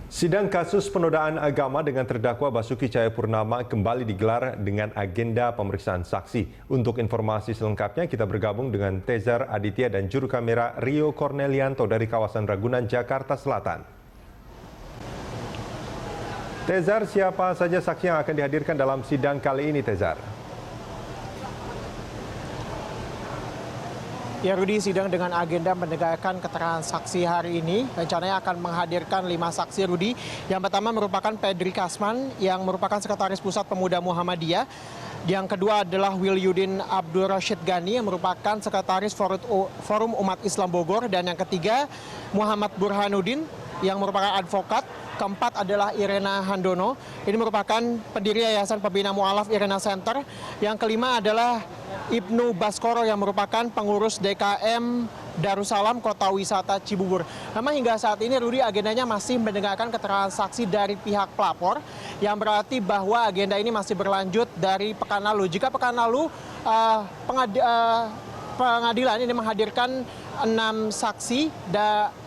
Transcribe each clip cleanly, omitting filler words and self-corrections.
Sidang kasus penodaan agama dengan terdakwa Basuki Cahayapurnama kembali digelar dengan agenda pemeriksaan saksi. Untuk informasi selengkapnya kita bergabung dengan Tezar Aditya dan juru kamera Rio Cornelianto dari kawasan Ragunan, Jakarta Selatan. Tezar, siapa saja saksi yang akan dihadirkan dalam sidang kali ini, Tezar? Ya Rudi, sidang dengan agenda mendengarkan keterangan saksi hari ini rencananya akan menghadirkan 5 saksi Rudi. Yang pertama merupakan Pedri Kasman yang merupakan Sekretaris Pusat Pemuda Muhammadiyah. Yang kedua adalah Wilyudin Abdul Rashid Ghani yang merupakan Sekretaris Forum Umat Islam Bogor. Dan yang ketiga Muhammad Burhanuddin yang merupakan advokat. Keempat adalah Irena Handono, ini merupakan pendiri Yayasan Pembina Mu'alaf Irena Center. Yang kelima adalah Ibnu Baskoro yang merupakan pengurus DKM Darussalam Kota Wisata Cibubur. Memang hingga saat ini Rudi agendanya masih mendengarkan keterangan saksi dari pihak pelapor, yang berarti bahwa agenda ini masih berlanjut dari pekan lalu. Jika pekan lalu pengadilan ini menghadirkan 6 saksi,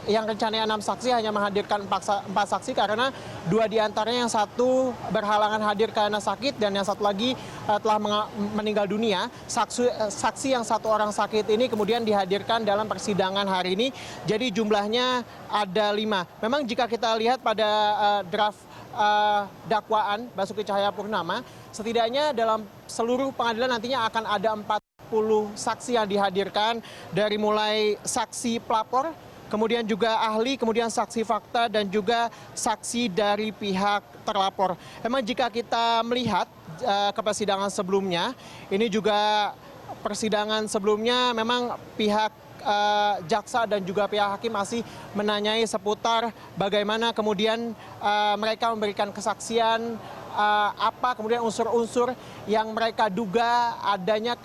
yang rencananya 6 saksi hanya menghadirkan 4 saksi karena 2 diantaranya, yang satu berhalangan hadir karena sakit dan yang satu lagi telah meninggal dunia. Saksi yang 1 orang sakit ini kemudian dihadirkan dalam persidangan hari ini, jadi jumlahnya ada 5. Memang jika kita lihat pada draft dakwaan Basuki Cahayapurnama, setidaknya dalam seluruh pengadilan nantinya akan ada 40 saksi yang dihadirkan, dari mulai saksi pelapor, kemudian juga ahli, kemudian saksi fakta, dan juga saksi dari pihak terlapor. Memang jika kita melihat ke persidangan sebelumnya, ini juga persidangan sebelumnya memang pihak jaksa dan juga pihak hakim masih menanyai seputar bagaimana kemudian mereka memberikan kesaksian, apa kemudian unsur-unsur yang mereka duga adanya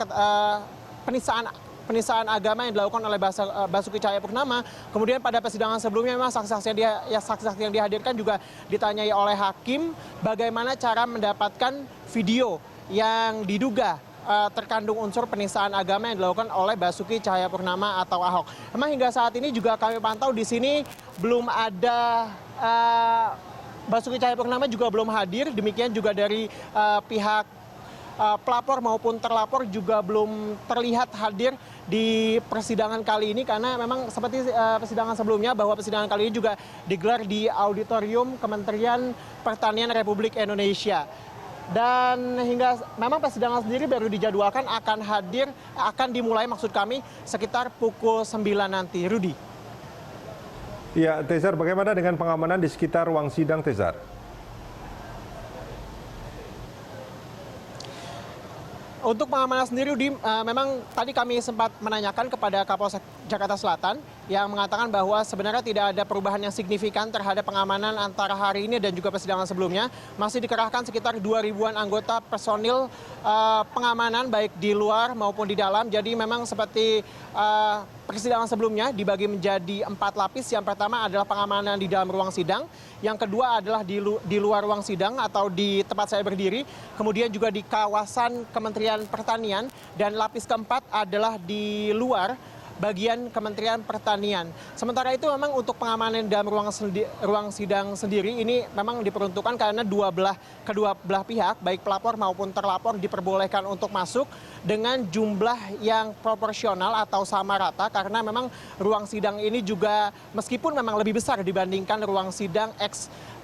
penistaan agama yang dilakukan oleh Basuki Cahayapurnama. Kemudian pada persidangan sebelumnya memang saksi-saksi yang dihadirkan juga ditanyai oleh hakim bagaimana cara mendapatkan video yang diduga terkandung unsur penistaan agama yang dilakukan oleh Basuki Cahayapurnama atau Ahok. Memang hingga saat ini juga kami pantau di sini belum ada Basuki Cahayapurnama juga belum hadir, demikian juga dari pihak pelapor maupun terlapor juga belum terlihat hadir di persidangan kali ini, karena memang seperti persidangan sebelumnya bahwa persidangan kali ini juga digelar di auditorium Kementerian Pertanian Republik Indonesia. Dan hingga memang persidangan sendiri baru dijadwalkan akan dimulai maksud kami sekitar pukul 9 nanti. Rudi. Ya, Tezar, bagaimana dengan pengamanan di sekitar ruang sidang, Tezar? Untuk pengamanan sendiri, memang tadi kami sempat menanyakan kepada Kapolsek Jakarta Selatan yang mengatakan bahwa sebenarnya tidak ada perubahan yang signifikan terhadap pengamanan antara hari ini dan juga persidangan sebelumnya. Masih dikerahkan sekitar 2.000-an anggota personil pengamanan baik di luar maupun di dalam. Jadi memang seperti persidangan sebelumnya dibagi menjadi 4 lapis. Yang pertama adalah pengamanan di dalam ruang sidang. Yang kedua adalah di luar ruang sidang atau di tempat saya berdiri. Kemudian juga di kawasan Kementerian Pertanian. Dan lapis keempat adalah di luar bagian Kementerian Pertanian. Sementara itu memang untuk pengamanan dalam ruang sidang sendiri ini memang diperuntukkan karena kedua belah pihak baik pelapor maupun terlapor diperbolehkan untuk masuk dengan jumlah yang proporsional atau sama rata, karena memang ruang sidang ini juga meskipun memang lebih besar dibandingkan ruang sidang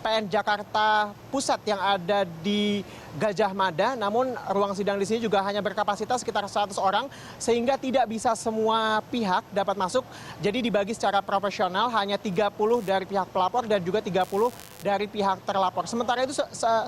PN Jakarta Pusat yang ada di Gajah Mada, namun ruang sidang di sini juga hanya berkapasitas sekitar 100 orang, sehingga tidak bisa semua pihak dapat masuk. Jadi dibagi secara proporsional, hanya 30 dari pihak pelapor dan juga 30 dari pihak terlapor. Sementara itu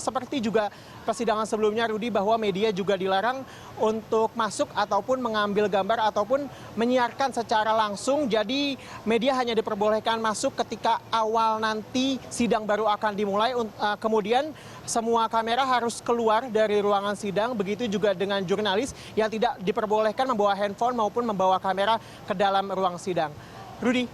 seperti juga persidangan sebelumnya, Rudi, bahwa media juga dilarang untuk masuk ataupun mengambil gambar ataupun menyiarkan secara langsung. Jadi media hanya diperbolehkan masuk ketika awal nanti sidang baru akan dimulai. Kemudian semua kamera harus keluar dari ruangan sidang, begitu juga dengan jurnalis yang tidak diperbolehkan membawa handphone maupun membawa kamera ke dalam ruang sidang. Rudi.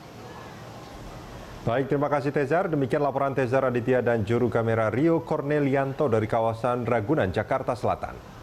Baik, terima kasih Tezar. Demikian laporan Tezar Aditya dan juru kamera Rio Cornelianto dari kawasan Ragunan, Jakarta Selatan.